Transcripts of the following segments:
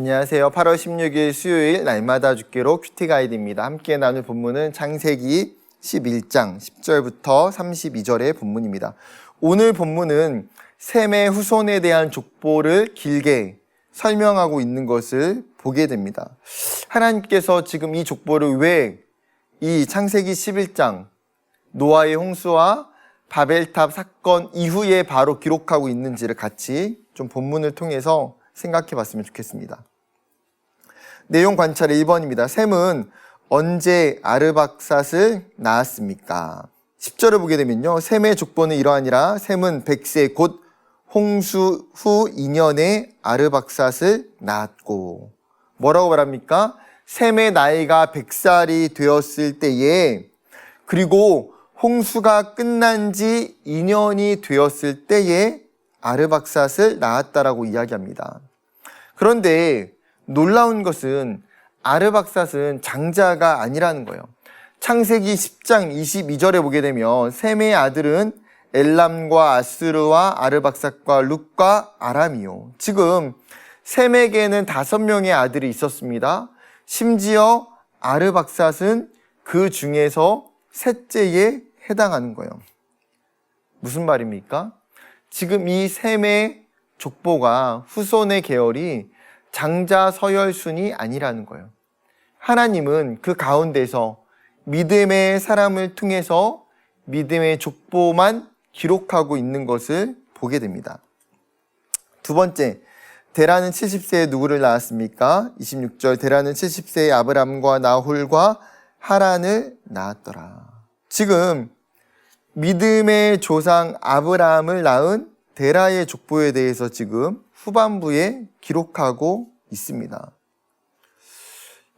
안녕하세요. 8월 16일 수요일 날마다 죽기로 큐티 가이드입니다. 함께 나눌 본문은 창세기 11장 10절부터 32절의 본문입니다. 오늘 본문은 셈의 후손에 대한 족보를 길게 설명하고 있는 것을 보게 됩니다. 하나님께서 지금 이 족보를 왜 이 창세기 11장 노아의 홍수와 바벨탑 사건 이후에 바로 기록하고 있는지를 같이 좀 본문을 통해서 생각해 봤으면 좋겠습니다. 내용 관찰 1번입니다. 셈은 언제 아르박삿을 낳았습니까? 10절을 보게 되면요. 셈의 족보는 이러하니라. 셈은 100세 곧 홍수 후 2년에 아르박삿을 낳았고. 뭐라고 말합니까? 셈의 나이가 100살이 되었을 때에, 그리고 홍수가 끝난 지 2년이 되었을 때에 아르박삿을 낳았다라고 이야기합니다. 그런데 놀라운 것은 아르박삿은 장자가 아니라는 거예요. 창세기 10장 22절에 보게 되면 셈의 아들은 엘람과 아스르와 아르박삿과 룻과 아람이요. 지금 셈에게는 5명의 아들이 있었습니다. 심지어 아르박삿은 그 중에서 셋째에 해당하는 거예요. 무슨 말입니까? 지금 이 셈의 족보가 후손의 계열이 장자 서열순이 아니라는 거예요. 하나님은 그 가운데서 믿음의 사람을 통해서 믿음의 족보만 기록하고 있는 것을 보게 됩니다. 두 번째, 데라는 70세에 누구를 낳았습니까? 26절, 데라는 70세에 아브람과 나홀과 하란을 낳았더라. 지금 믿음의 조상 아브라함을 낳은 데라의 족보에 대해서 지금 후반부에 기록하고 있습니다.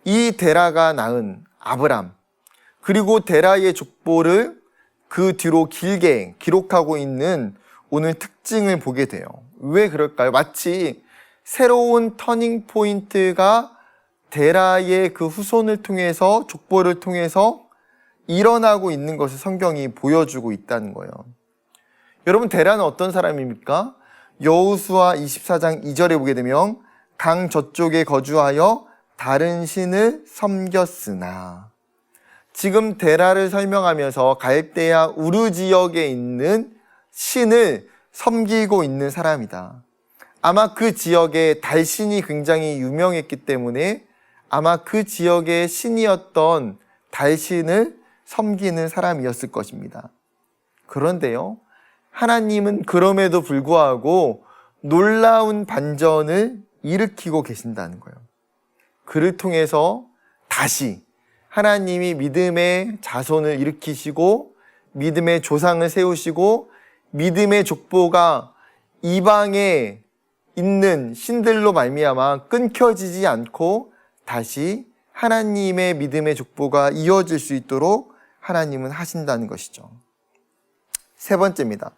이 데라가 낳은 아브람, 그리고 데라의 족보를 그 뒤로 길게 기록하고 있는 오늘 특징을 보게 돼요. 왜 그럴까요? 마치 새로운 터닝 포인트가 데라의 그 후손을 통해서, 족보를 통해서 일어나고 있는 것을 성경이 보여주고 있다는 거예요. 여러분, 데라는 어떤 사람입니까? 여호수아 24장 2절에 보게 되면 강 저쪽에 거주하여 다른 신을 섬겼으나, 지금 데라를 설명하면서 갈대아 우르 지역에 있는 신을 섬기고 있는 사람이다. 아마 그 지역에 달신이 굉장히 유명했기 때문에 아마 그 지역의 신이었던 달신을 섬기는 사람이었을 것입니다. 그런데요, 하나님은 그럼에도 불구하고 놀라운 반전을 일으키고 계신다는 거예요. 그를 통해서 다시 하나님이 믿음의 자손을 일으키시고 믿음의 조상을 세우시고 믿음의 족보가 이방에 있는 신들로 말미암아 끊겨지지 않고 다시 하나님의 믿음의 족보가 이어질 수 있도록 하나님은 하신다는 것이죠. 세 번째입니다.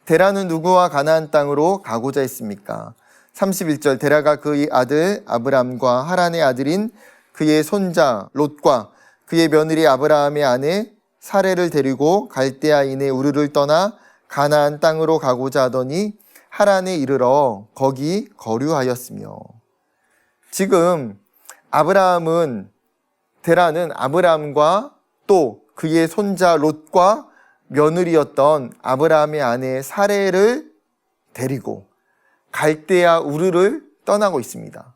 데라는 누구와 가나안 땅으로 가고자 했습니까? 31절, 데라가 그의 아들 아브람과 하란의 아들인 그의 손자 롯과 그의 며느리 아브라함의 아내 사레를 데리고 갈대아인의 우르를 떠나 가나안 땅으로 가고자 하더니 하란에 이르러 거기 거류하였으며. 지금 데라는 아브라함과 또 그의 손자 롯과 며느리였던 아브라함의 아내 사레를 데리고 갈대아 우르를 떠나고 있습니다.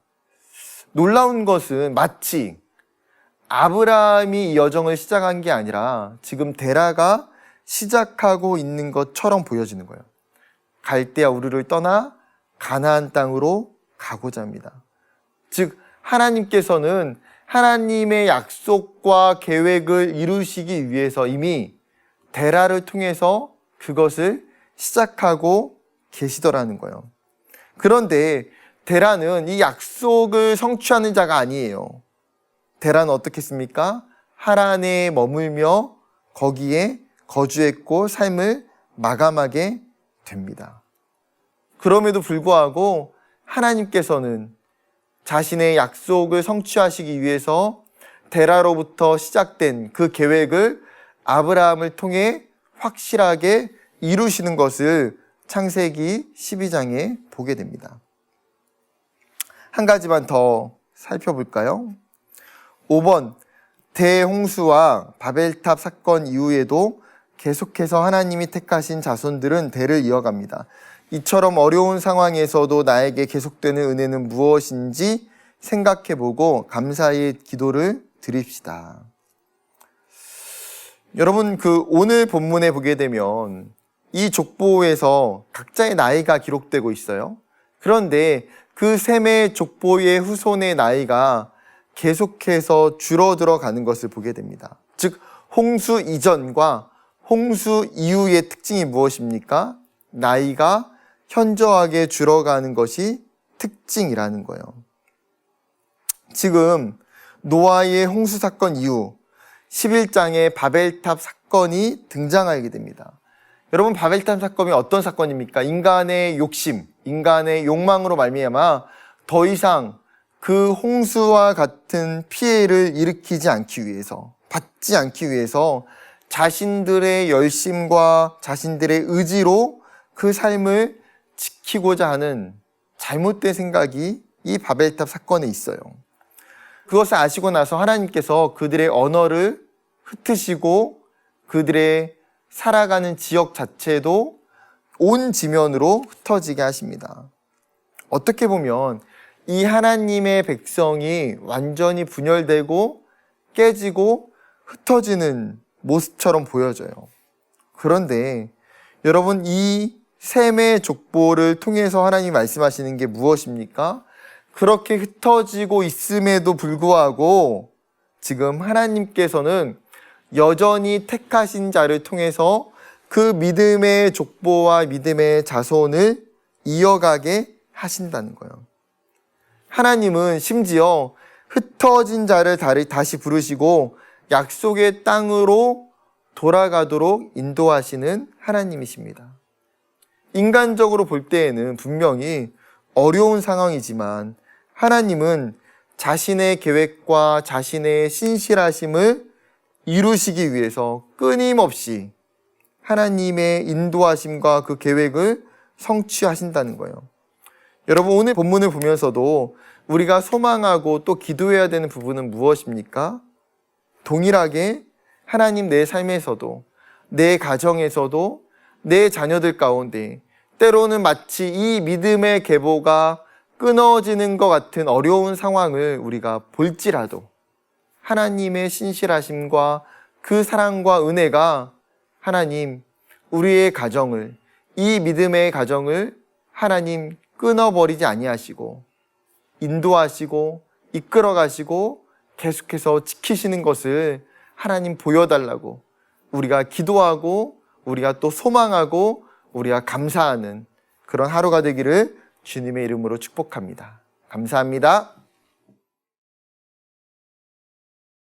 놀라운 것은 마치 아브라함이 이 여정을 시작한 게 아니라 지금 데라가 시작하고 있는 것처럼 보여지는 거예요. 갈대아 우르를 떠나 가나안 땅으로 가고자 합니다. 즉 하나님께서는 하나님의 약속과 계획을 이루시기 위해서 이미 데라를 통해서 그것을 시작하고 계시더라는 거예요. 그런데 데라는 이 약속을 성취하는 자가 아니에요. 데라는 어떻게 했습니까? 하란에 머물며 거기에 거주했고 삶을 마감하게 됩니다. 그럼에도 불구하고 하나님께서는 자신의 약속을 성취하시기 위해서 데라로부터 시작된 그 계획을 아브라함을 통해 확실하게 이루시는 것을 창세기 12장에 보게 됩니다. 한 가지만 더 살펴볼까요? 5번, 대홍수와 바벨탑 사건 이후에도 계속해서 하나님이 택하신 자손들은 대를 이어갑니다. 이처럼 어려운 상황에서도 나에게 계속되는 은혜는 무엇인지 생각해보고 감사의 기도를 드립시다. 여러분, 오늘 본문에 보게 되면 이 족보에서 각자의 나이가 기록되고 있어요. 그런데 그 셈의 족보의 후손의 나이가 계속해서 줄어들어 가는 것을 보게 됩니다. 즉, 홍수 이전과 홍수 이후의 특징이 무엇입니까? 나이가 현저하게 줄어가는 것이 특징이라는 거예요. 지금 노아의 홍수 사건 이후 11장에 바벨탑 사건이 등장하게 됩니다. 여러분, 바벨탑 사건이 어떤 사건입니까? 인간의 욕심, 인간의 욕망으로 말미암아 더 이상 그 홍수와 같은 피해를 일으키지 않기 위해서, 받지 않기 위해서 자신들의 열심과 자신들의 의지로 그 삶을 지키고자 하는 잘못된 생각이 이 바벨탑 사건에 있어요. 그것을 아시고 나서 하나님께서 그들의 언어를 흩으시고 그들의 살아가는 지역 자체도 온 지면으로 흩어지게 하십니다. 어떻게 보면 이 하나님의 백성이 완전히 분열되고 깨지고 흩어지는 모습처럼 보여져요. 그런데 여러분, 이 셈의 족보를 통해서 하나님이 말씀하시는 게 무엇입니까? 그렇게 흩어지고 있음에도 불구하고 지금 하나님께서는 여전히 택하신 자를 통해서 그 믿음의 족보와 믿음의 자손을 이어가게 하신다는 거예요. 하나님은 심지어 흩어진 자를 다시 부르시고 약속의 땅으로 돌아가도록 인도하시는 하나님이십니다. 인간적으로 볼 때에는 분명히 어려운 상황이지만 하나님은 자신의 계획과 자신의 신실하심을 이루시기 위해서 끊임없이 하나님의 인도하심과 그 계획을 성취하신다는 거예요. 여러분, 오늘 본문을 보면서도 우리가 소망하고 또 기도해야 되는 부분은 무엇입니까? 동일하게 하나님, 내 삶에서도, 내 가정에서도, 내 자녀들 가운데 때로는 마치 이 믿음의 계보가 끊어지는 것 같은 어려운 상황을 우리가 볼지라도 하나님의 신실하심과 그 사랑과 은혜가 하나님, 우리의 가정을, 이 믿음의 가정을 하나님 끊어버리지 아니하시고 인도하시고 이끌어가시고 계속해서 지키시는 것을 하나님 보여달라고 우리가 기도하고 우리가 또 소망하고 우리가 감사하는 그런 하루가 되기를 주님의 이름으로 축복합니다. 감사합니다.